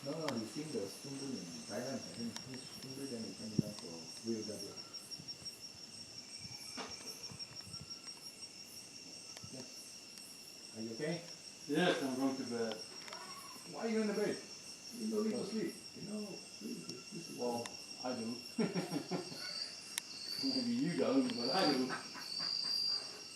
No, diciendo 충분히 다양한 다른 충분히 생기고 위에다가. Are you okay? Yes, I'm going to bed. Why are you in the bed? You don't need to sleep. You know, this is Well, I do. Maybe you don't, but I do.